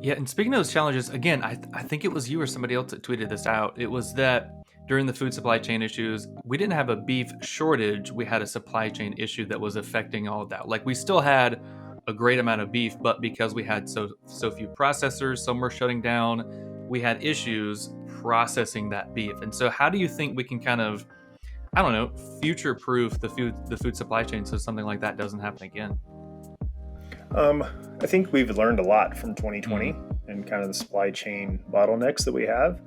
Yeah, and speaking of those challenges, again, I think it was you or somebody else that tweeted this out. It was that during the food supply chain issues, we didn't have a beef shortage. We had a supply chain issue that was affecting all of that. Like we still had a great amount of beef, but because we had so few processors, some were shutting down, we had issues processing that beef. And so how do you think we can kind of, I don't know, future proof the food supply chain so something like that doesn't happen again? Um, I think we've learned a lot from 2020 Mm, and kind of the supply chain bottlenecks that we have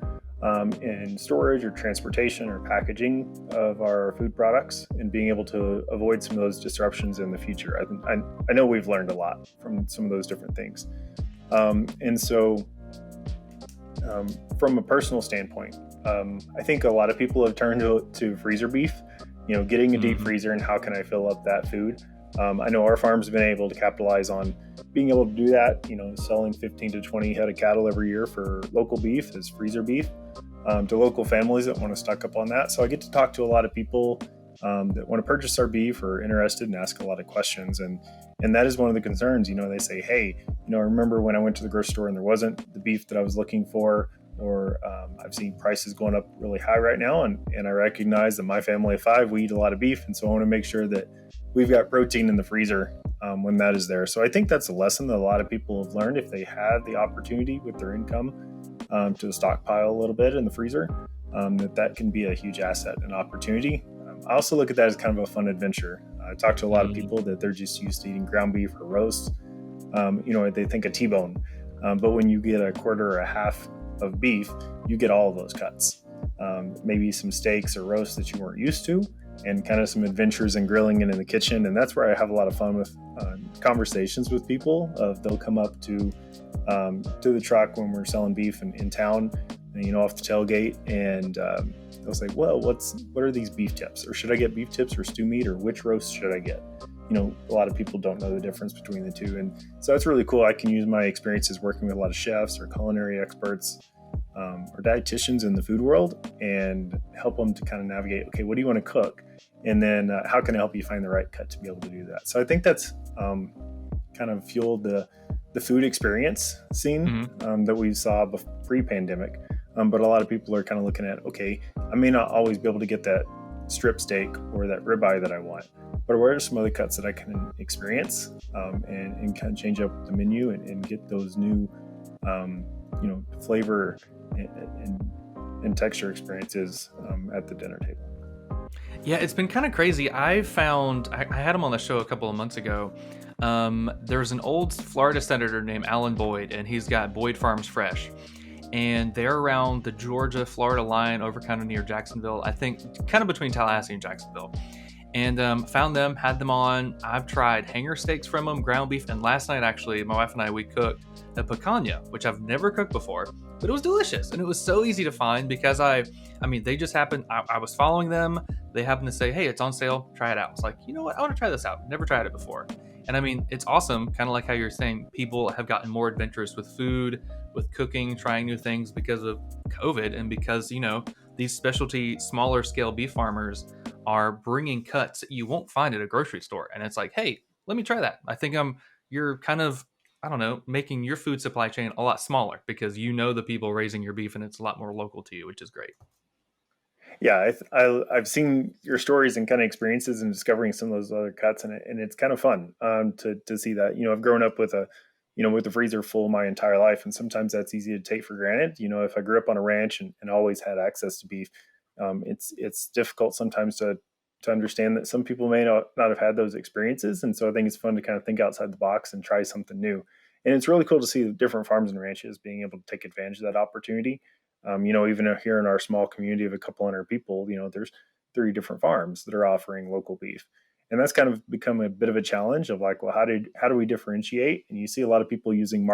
in storage or transportation or packaging of our food products, and being able to avoid some of those disruptions in the future. I know we've learned a lot from some of those different things. And so, from a personal standpoint, I think a lot of people have turned to freezer beef, getting a deep mhm. freezer and how can I fill up that food. I know our farm's been able to capitalize on being able to do that, selling 15 to 20 head of cattle every year for local beef as freezer beef to local families that want to stock up on that. So I get to talk to a lot of people that want to purchase our beef or interested and ask a lot of questions. And that is one of the concerns. They say, hey, I remember when I went to the grocery store and there wasn't the beef that I was looking for, or I've seen prices going up really high right now. And I recognize that my family of five, we eat a lot of beef. And so I want to make sure that we've got protein in the freezer when that is there. So I think that's a lesson that a lot of people have learned if they have the opportunity with their income to stockpile a little bit in the freezer, that can be a huge asset and opportunity. I also look at that as kind of a fun adventure. I talk to a lot of Mm. people that they're just used to eating ground beef or roast. They think a T-bone, but when you get a quarter or a half of beef, you get all of those cuts. Maybe some steaks or roasts that you weren't used to, and kind of some adventures in grilling and in the kitchen. And that's where I have a lot of fun with conversations with people. They'll come up to the truck when we're selling beef in town, and, off the tailgate, and they'll say, "Well, what are these beef tips? Or should I get beef tips or stew meat, or which roast should I get?" A lot of people don't know the difference between the two, and so that's really cool. I can use my experiences working with a lot of chefs or culinary experts or dietitians in the food world and help them to kind of navigate. Okay, what do you want to cook, and then how can I help you find the right cut to be able to do that? So I think that's kind of fueled the food experience scene Mhm. that we saw pre-pandemic. But a lot of people are kind of looking at, okay, I may not always be able to get that strip steak or that ribeye that I want, but where are some other cuts that I can experience and kind of change up the menu and get those new, flavor and texture experiences at the dinner table. Yeah, it's been kind of crazy. I had him on the show a couple of months ago. There's an old Florida senator named Alan Boyd, and he's got Boyd Farms Fresh. And they're around the Georgia Florida line over kind of near Jacksonville, I think, kind of between Tallahassee and Jacksonville. And found them, had them on. I've tried hanger steaks from them, ground beef, and last night actually, my wife and I we cooked a picanha, which I've never cooked before, but it was delicious and it was so easy to find because I mean, they just happened. I was following them. They happened to say, "Hey, it's on sale. Try it out." It's like, you know what? I want to try this out. Never tried it before, and I mean, it's awesome. Kind of like how you're saying, people have gotten more adventurous with food, with cooking, trying new things because of COVID, and because these specialty, smaller scale beef farmers are bringing cuts that you won't find at a grocery store. And it's like, hey, let me try that. I think you're kind of, I don't know, making your food supply chain a lot smaller because the people raising your beef and it's a lot more local to you, which is great. Yeah, I've seen your stories and kind of experiences and discovering some of those other cuts, and it's kind of fun to see that. I've grown up with with the freezer full my entire life, and sometimes that's easy to take for granted. If I grew up on a ranch and always had access to beef, it's difficult sometimes to understand that some people may not have had those experiences, and so I think it's fun to kind of think outside the box and try something new. And it's really cool to see the different farms and ranches being able to take advantage of that opportunity. Even here in our small community of a couple hundred people, there's 30 different farms that are offering local beef. And that's kind of become a bit of a challenge of like, well, how do we differentiate? And you see a lot of people using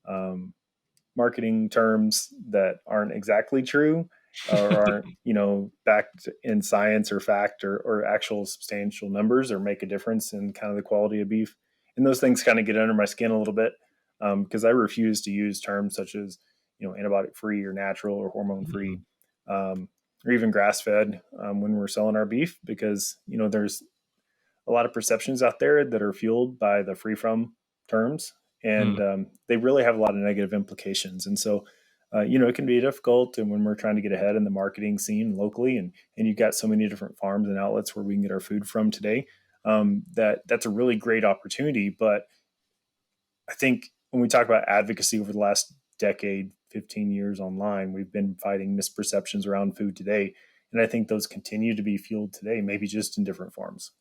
um, marketing terms that aren't exactly true or aren't, backed in science or fact or actual substantial numbers or make a difference in kind of the quality of beef. And those things kind of get under my skin a little bit because I refuse to use terms such as, antibiotic free or natural or hormone free, Mhm. or even grass fed when we're selling our beef, because, there's a lot of perceptions out there that are fueled by the free from terms. and Mm. they really have a lot of negative implications. And so, it can be difficult. And when we're trying to get ahead in the marketing scene locally, and you've got so many different farms and outlets where we can get our food from today, that's a really great opportunity. But I think when we talk about advocacy over the last decade, 15 years online, we've been fighting misperceptions around food today. And I think those continue to be fueled today, maybe just in different forms.